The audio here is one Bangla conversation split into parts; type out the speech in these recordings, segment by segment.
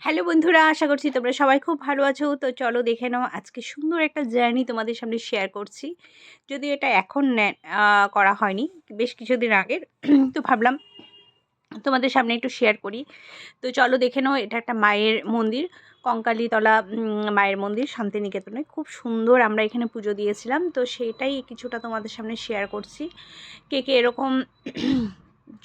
হ্যালো বন্ধুরা, আশা করছি তোমরা সবাই খুব ভালো আছো। তো চলো দেখে নাও, আজকে সুন্দর একটা জার্নি তোমাদের সামনে শেয়ার করছি। যদিও এটা এখন করা হয়নি, বেশ কিছুদিন আগের। তো ভাবলাম তোমাদের সামনে একটু শেয়ার করি। তো চলো দেখে নাও, এটা একটা মায়ের মন্দির, কঙ্কালীতলা মায়ের মন্দির, শান্তিনিকেতনে। খুব সুন্দর, আমরা এখানে পুজো দিয়েছিলাম। তো সেটাই কিছুটা তোমাদের সামনে শেয়ার করছি। কে কে এরকম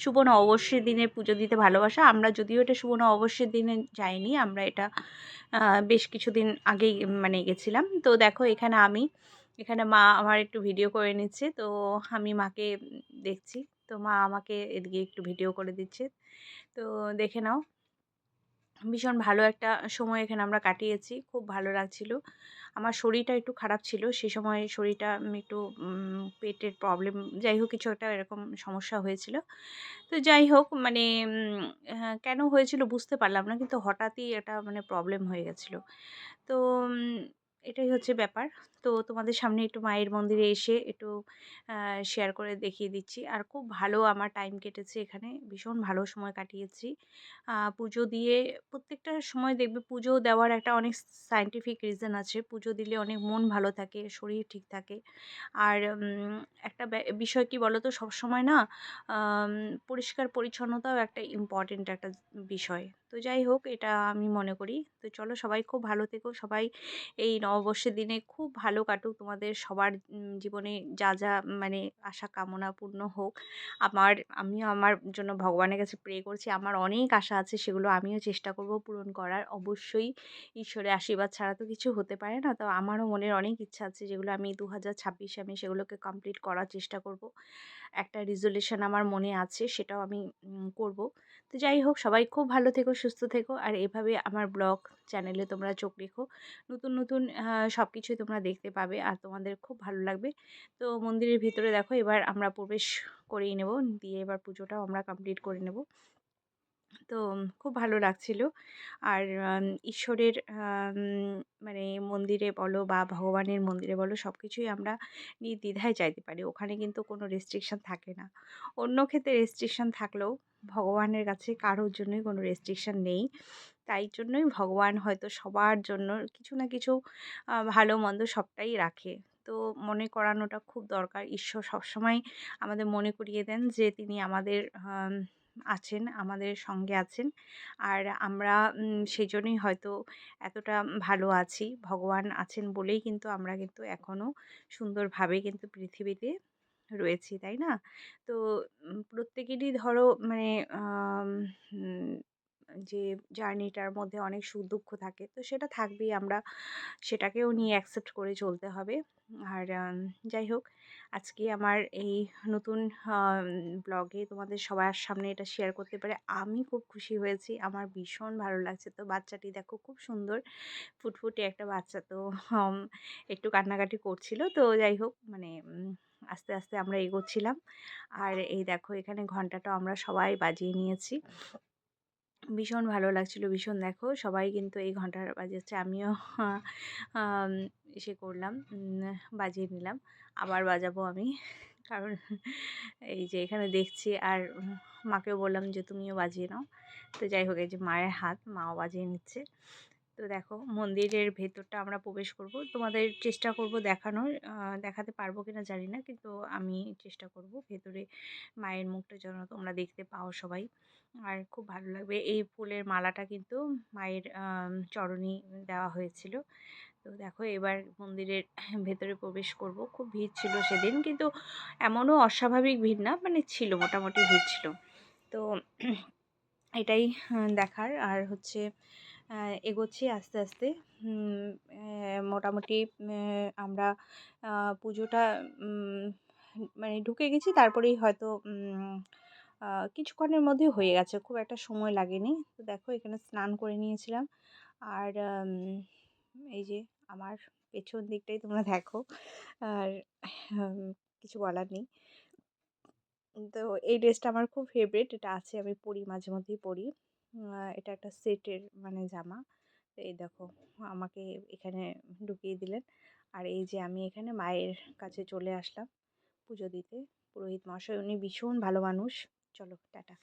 শুভ নববর্ষের দিনে পুজো দিতে ভালোবাসা। আমরা যদিও এটা শুভ নববর্ষের দিনে যাইনি, আমরা এটা বেশ কিছুদিন আগেই মানে গেছিলাম। তো দেখো এখানে মা আমার একটু ভিডিও করে নিচ্ছে। তো আমি মাকে দেখছি। তো মা আমাকে এদিকে একটু ভিডিও করে দিচ্ছে। তো দেখে নাও, ভীষণ ভালো একটা সময় এখানে আমরা কাটিয়েছি। খুব ভালো লাগছিল। আমার শরীরটা একটু খারাপ ছিল। সে সময় শরীরটা একটু পেটের প্রবলেম, যাই হোক কিছু একটা এরকম সমস্যা হয়েছিল। তো যাই হোক মানে হ্যাঁ, কেন হয়েছিল বুঝতে পারলাম না। কিন্তু হঠাৎই এটা মানে প্রবলেম হয়ে গেছিল। তো এটাই হচ্ছে ব্যাপার। তো তোমাদের সামনে একটু মায়ের মন্দিরে এসে একটু শেয়ার করে দেখিয়ে দিচ্ছি। আর খুব ভালো আমার টাইম কেটেছে এখানে। ভীষণ ভালো সময় কাটিয়েছি। পুজো দিয়ে প্রত্যেকটা সময় দেখবে পুজো দেওয়ার একটা অনেক সায়েন্টিফিক রিজন আছে। পুজো দিলে অনেক মন ভালো থাকে, শরীর ঠিক থাকে। আর একটা বিষয় কি বলো তো, সবসময় না আম পরিষ্কার পরিচ্ছন্নতাও একটা ইম্পর্টেন্ট একটা বিষয়। তো যাই হোক, এটা আমি মনে করি। তো চলো সবাই খুব ভালো থেকো। সবাই এই নববর্ষের দিনে খুব ভালো কাটুক, তোমাদের সবার জীবনে যা যা মানে আশা কামনা পূর্ণ হোক। আমিও আমার জন্য ভগবানের কাছে প্রে করছি। আমার অনেক আশা আছে, সেগুলো আমিও চেষ্টা করব পূরণ করার। অবশ্যই ঈশ্বরের আশীর্বাদ ছাড়া তো কিছু হতে পারে না। তো আমারও মনের অনেক ইচ্ছা আছে, যেগুলো আমি 2026-এ আমি সেগুলোকে কমপ্লিট করার চেষ্টা করব। একটা রেজোলিউশন আমার মনে আছে, সেটাও আমি করব। তো যাই হোক, সবাই খুব ভালো থেকো, সুস্থ থেকো। আর এভাবে আমার ব্লগ চ্যানেলে তোমরা চোখ রেখো। নতুন নতুন সব কিছুই তোমরা দেখতে পাবে আর তোমাদের খুব ভালো লাগবে। তো মন্দিরের ভিতরে দেখো, এবার আমরা প্রবেশ করেই নেব, দিয়ে এবার পুজোটাও আমরা কমপ্লিট করে নেব। তো খুব ভালো লাগছিল। আর ঈশ্বরের মানে মন্দিরে বলো বা ভগবানের মন্দিরে বলো, সব কিছুই আমরা নির্দ্বিধায় চাইতে পারি। ওখানে কিন্তু কোনো রেস্ট্রিকশন থাকে না। অন্য ক্ষেত্রে রেস্ট্রিকশন থাকলেও ভগবানের কাছে কারোর জন্যই কোনো রেস্ট্রিকশন নেই। তাই জন্যই ভগবান হয়তো সবার জন্য কিছু না কিছু ভালো মন্দ সবটাই রাখে। তো মনে করানোটা খুব দরকার। ঈশ্বর সবসময় আমাদের মনে করিয়ে দেন যে তিনি আমাদের আছেন, আমাদের সঙ্গে আছেন। আর আমরা সেজন্যই হয়তো এতটা ভালো আছি। ভগবান আছেন বলেই কিন্তু আমরা কিন্তু এখনও সুন্দরভাবে কিন্তু পৃথিবীতে রয়েছি, তাই না? তো প্রত্যেকেরই ধরো মানে আম হুম যে জার্নিটার মধ্যে অনেক সুখ দুঃখ থাকে। তো সেটা থাকবেই, আমরা সেটাকেও নিয়ে অ্যাকসেপ্ট করে চলতে হবে। আর যাই হোক, আজকে আমার এই নতুন ব্লগে তোমাদের সবার সামনে এটা শেয়ার করতে পেরে আমি খুব খুশি হয়েছি। আমার ভীষণ ভালো লাগছে। তো বাচ্চাটি দেখো খুব সুন্দর, ফুটফুটে একটা বাচ্চা। তো হম একটু কান্নাকাটি করছিল। তো যাই হোক মানে আস্তে আস্তে আমরা এগোচ্ছিলাম। আর এই দেখো, এখানে ঘন্টাটাও আমরা সবাই বাজিয়ে নিয়েছি। ভীষণ ভালো লাগছিল, ভীষণ। দেখো সবাই কিন্তু এই ঘন্টা বাজাচ্ছে, আমিও আম করলাম, বাজিয়ে নিলাম। আবার বাজাবো আমি, কারণ এই যে এখানে দেখছি। আর মাকেও বললাম যে তুমিও বাজিয়ে নাও। তো যাই হোক, এই যে মায়ের হাত, মাও বাজিয়ে নিচ্ছে। তো দেখো, মন্দিরের ভেতরটা আমরা প্রবেশ করব, তোমাদের চেষ্টা করব দেখানোর। দেখাতে পারবো কিনা জানি না, কিন্তু আমি চেষ্টা করব ভেতরে মায়ের মুখটা যেন তোমরা দেখতে পাও সবাই। আর খুব ভালো লাগবে। এই ফুলের মালাটা কিন্তু মায়ের চরণে দেওয়া হয়েছিল। তো দেখো, এবার মন্দিরের ভেতরে প্রবেশ করব। খুব ভিড় ছিল সেদিন, কিন্তু এমনও অস্বাভাবিক ভিড় না, মানে ছিল, মোটামুটি ভিড় ছিল। তো এটাই দেখার। আর হচ্ছে এগোচ্ছি আস্তে আস্তে। মোটামুটি আমরা পুজোটা মানে ঢুকে গেছি, তারপরেই হয়তো কিছুক্ষণের মধ্যে হয়ে গেছে, খুব একটা সময় লাগেনি। তো দেখো, এখানে স্নান করে নিয়েছিলাম। আর এই যে আমার পেছন দিকটাই তোমরা দেখো। আর কিছু বলার নেই। তো এই ড্রেসটা আমার খুব ফেভারিট। এটা আছে, আমি পরি, মাঝে মধ্যেই পরি। এটা একটা সেটের মানে জামা। তো এই দেখো, আমাকে এখানে ঢুকিয়ে দিলেন। আর এই যে আমি এখানে মায়ের কাছে চলে আসলাম পুজো দিতে। পুরোহিত মশাই, উনি ভীষণ ভালো মানুষ। চলো টাটা।